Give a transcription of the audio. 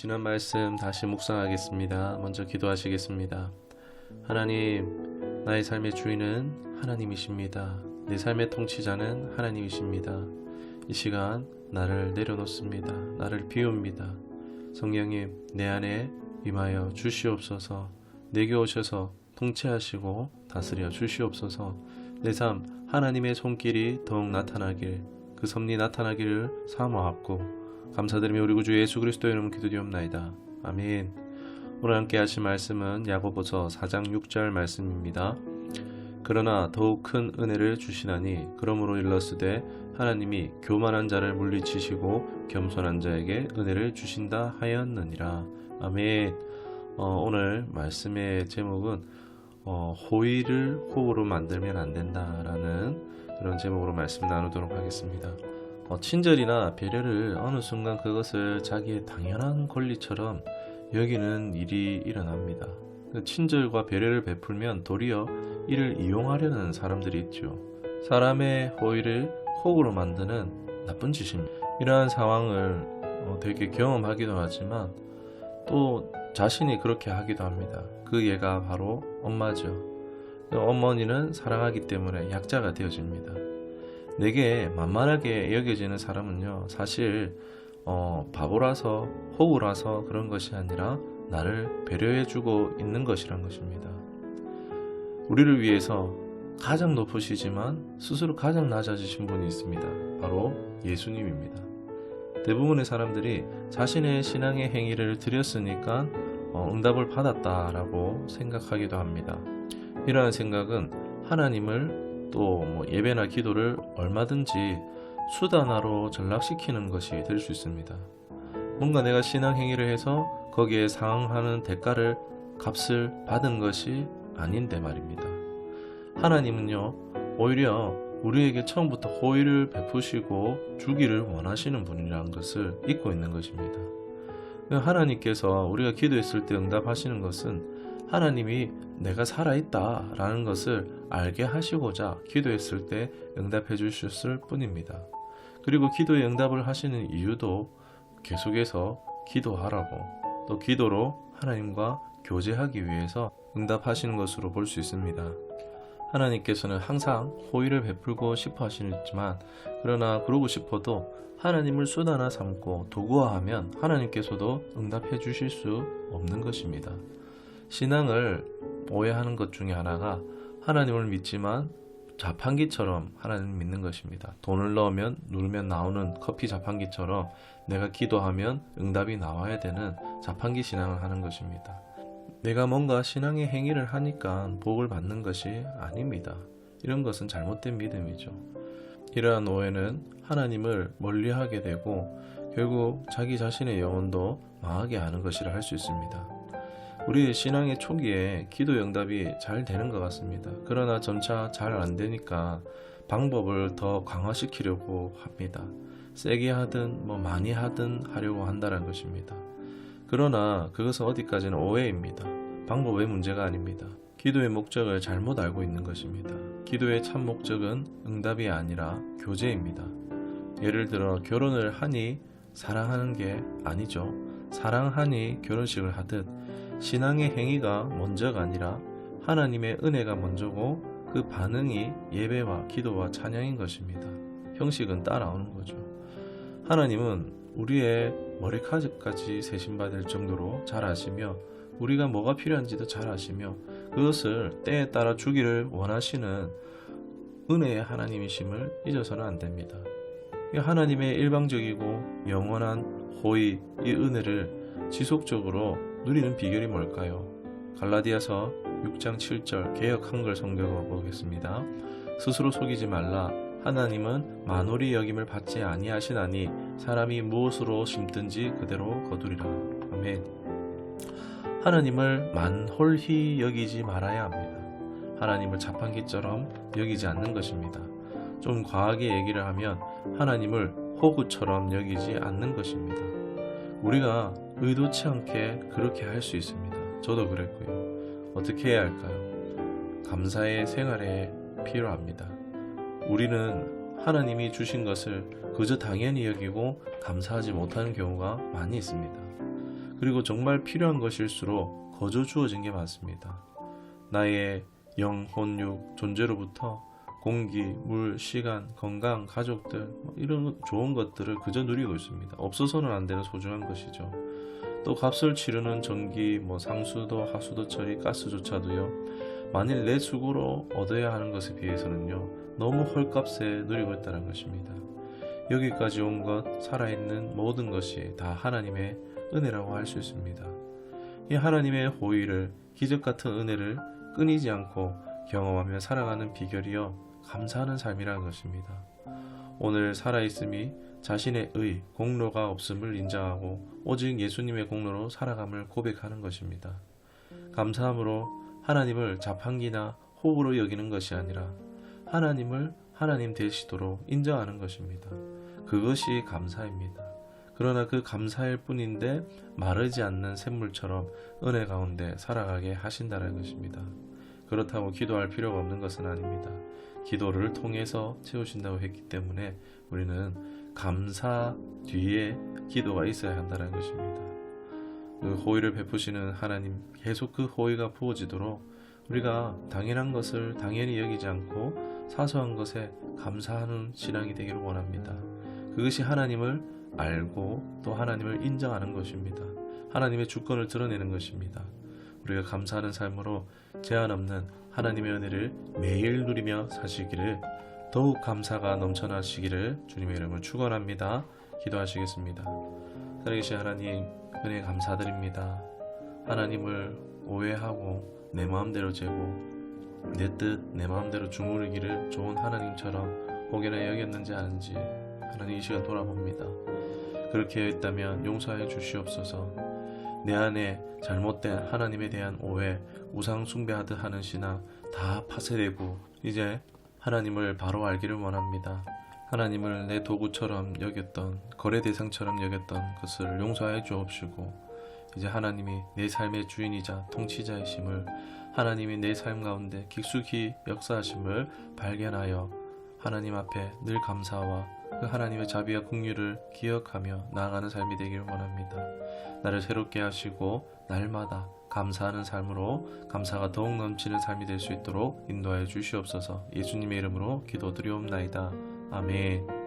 지난 말씀 다시 묵상하겠습니다. 먼저 기도하시겠습니다. 하나님, 나의 삶의 주인은 하나님이십니다. 내 삶의 통치자는 하나님이십니다. 이 시간 나를 내려놓습니다. 나를 비웁니다. 성령님, 내 안에 임하여 주시옵소서. 내게 오셔서 통치하시고 다스려 주시옵소서. 내 삶 하나님의 손길이 더욱 나타나길, 그 섭리 나타나기를 사모하옵고 감사드리며 우리 구주 예수 그리스도의 이름으로 기도드리옵나이다. 아멘. 오늘 함께 하실 말씀은 야고보서 4장 6절 말씀입니다. 그러나 더욱 큰 은혜를 주시나니 그러므로 일렀으되 하나님이 교만한 자를 물리치시고 겸손한 자에게 은혜를 주신다 하였느니라. 아멘. 오늘 말씀의 제목은 호의를 호구로 만들면 안 된다라는 그런 제목으로 말씀 나누도록 하겠습니다. 친절이나 배려를 어느 순간 그것을 자기의 당연한 권리처럼 여기는 일이 일어납니다. 친절과 배려를 베풀면 도리어 이를 이용하려는 사람들이 있죠. 사람의 호의를 호구로 만드는 나쁜 짓입니다. 이러한 상황을 되게 경험하기도 하지만 또 자신이 그렇게 하기도 합니다. 그 예가 바로 엄마죠. 어머니는 사랑하기 때문에 약자가 되어집니다. 내게 만만하게 여겨지는 사람은요, 사실 바보라서 호구라서 그런 것이 아니라 나를 배려해주고 있는 것이란 것입니다. 우리를 위해서 가장 높으시지만 스스로 가장 낮아지신 분이 있습니다. 바로 예수님입니다. 대부분의 사람들이 자신의 신앙의 행위를 드렸으니까 응답을 받았다라고 생각하기도 합니다. 이러한 생각은 하나님을 또 예배나 기도를 얼마든지 수단화로 전락시키는 것이 될 수 있습니다. 뭔가 내가 신앙 행위를 해서 거기에 상응하는 대가를 값을 받은 것이 아닌데 말입니다. 하나님은요, 오히려 우리에게 처음부터 호의를 베푸시고 주기를 원하시는 분이라는 것을 잊고 있는 것입니다. 하나님께서 우리가 기도했을 때 응답하시는 것은 하나님이 내가 살아있다 라는 것을 알게 하시고자 기도했을 때 응답해 주셨을 뿐입니다. 그리고 기도에 응답을 하시는 이유도 계속해서 기도하라고, 또 기도로 하나님과 교제하기 위해서 응답하시는 것으로 볼 수 있습니다. 하나님께서는 항상 호의를 베풀고 싶어 하시지만, 그러나 그러고 싶어도 하나님을 수단화 삼고 도구화하면 하나님께서도 응답해 주실 수 없는 것입니다. 신앙을 오해하는 것 중에 하나가 하나님을 믿지만 자판기처럼 하나님을 믿는 것입니다. 돈을 넣으면 누르면 나오는 커피 자판기처럼 내가 기도하면 응답이 나와야 되는 자판기 신앙을 하는 것입니다. 내가 뭔가 신앙의 행위를 하니까 복을 받는 것이 아닙니다. 이런 것은 잘못된 믿음이죠. 이러한 오해는 하나님을 멀리하게 되고 결국 자기 자신의 영혼도 망하게 하는 것이라 할 수 있습니다. 우리 신앙의 초기에 기도 응답이 잘 되는 것 같습니다. 그러나 점차 잘 안 되니까 방법을 더 강화시키려고 합니다. 세게 하든 많이 하든 하려고 한다는 것입니다. 그러나 그것은 어디까지나 오해입니다. 방법의 문제가 아닙니다. 기도의 목적을 잘못 알고 있는 것입니다. 기도의 참 목적은 응답이 아니라 교제입니다. 예를 들어 결혼을 하니 사랑하는 게 아니죠. 사랑하니 결혼식을 하듯 신앙의 행위가 먼저가 아니라 하나님의 은혜가 먼저고 그 반응이 예배와 기도와 찬양인 것입니다. 형식은 따라오는 거죠. 하나님은 우리의 머리카락까지 세심받을 정도로 잘 아시며 우리가 뭐가 필요한지도 잘 아시며 그것을 때에 따라 주기를 원하시는 은혜의 하나님이심을 잊어서는 안 됩니다. 하나님의 일방적이고 영원한 호의, 이 은혜를 지속적으로 누리는 비결이 뭘까요? 갈라디아서 6장 7절 개역 한글 성경을 보겠습니다. 스스로 속이지 말라. 하나님은 만홀히 여김을 받지 아니하시나니 사람이 무엇으로 심든지 그대로 거두리라. 아멘. 하나님을 만홀히 여기지 말아야 합니다. 하나님을 자판기처럼 여기지 않는 것입니다. 좀 과하게 얘기를 하면 하나님을 호구처럼 여기지 않는 것입니다. 우리가 의도치 않게 그렇게 할 수 있습니다. 저도 그랬고요. 어떻게 해야 할까요? 감사의 생활에 필요합니다. 우리는 하나님이 주신 것을 그저 당연히 여기고 감사하지 못하는 경우가 많이 있습니다. 그리고 정말 필요한 것일수록 거저 주어진 게 많습니다. 나의 영, 혼, 육, 존재로부터 공기, 물, 시간, 건강, 가족들 이런 좋은 것들을 그저 누리고 있습니다. 없어서는 안 되는 소중한 것이죠. 또 값을 치르는 전기, 상수도, 하수도 처리, 가스조차도요. 만일 내 수고로 얻어야 하는 것에 비해서는요. 너무 헐값에 누리고 있다는 것입니다. 여기까지 온 것, 살아있는 모든 것이 다 하나님의 은혜라고 할 수 있습니다. 이 하나님의 호의를, 기적같은 은혜를 끊이지 않고 경험하며 살아가는 비결이요. 감사하는 삶이라는 것입니다. 오늘 살아있음이 자신의 의, 공로가 없음을 인정하고 오직 예수님의 공로로 살아감을 고백하는 것입니다. 감사함으로 하나님을 자판기나 호구로 여기는 것이 아니라 하나님을 하나님 되시도록 인정하는 것입니다. 그것이 감사입니다. 그러나 그 감사일 뿐인데 마르지 않는 샘물처럼 은혜 가운데 살아가게 하신다는 것입니다. 그렇다고 기도할 필요가 없는 것은 아닙니다. 기도를 통해서 채우신다고 했기 때문에 우리는 감사 뒤에 기도가 있어야 한다는 것입니다. 그 호의를 베푸시는 하나님, 계속 그 호의가 부어지도록 우리가 당연한 것을 당연히 여기지 않고 사소한 것에 감사하는 신앙이 되기를 원합니다. 그것이 하나님을 알고 또 하나님을 인정하는 것입니다. 하나님의 주권을 드러내는 것입니다. 우리가 감사하는 삶으로 제한 없는 하나님의 은혜를 매일 누리며 사시기를, 더욱 감사가 넘쳐나시기를 주님의 이름으로 축원합니다. 기도하시겠습니다. 살아계신 하나님, 은혜 감사드립니다. 하나님을 오해하고 내 마음대로 재고 내 뜻, 내 마음대로 주무르기를 좋은 하나님처럼 혹여나 여겼는지 아는지 하나님 이 시간 돌아봅니다. 그렇게 했다면 용서하여 주시옵소서. 내 안에 잘못된 하나님에 대한 오해, 우상 숭배하듯 하는 신앙 다 파쇄되고 이제 하나님을 바로 알기를 원합니다. 하나님을 내 도구처럼 여겼던, 거래 대상처럼 여겼던 것을 용서하여 주옵시고 이제 하나님이 내 삶의 주인이자 통치자이심을, 하나님이 내 삶 가운데 깊숙이 역사하심을 발견하여 하나님 앞에 늘 감사와 그 하나님의 자비와 긍휼을 기억하며 나아가는 삶이 되기를 원합니다. 나를 새롭게 하시고 날마다 감사하는 삶으로 감사가 더욱 넘치는 삶이 될 수 있도록 인도하여 주시옵소서. 예수님의 이름으로 기도드리옵나이다. 아멘.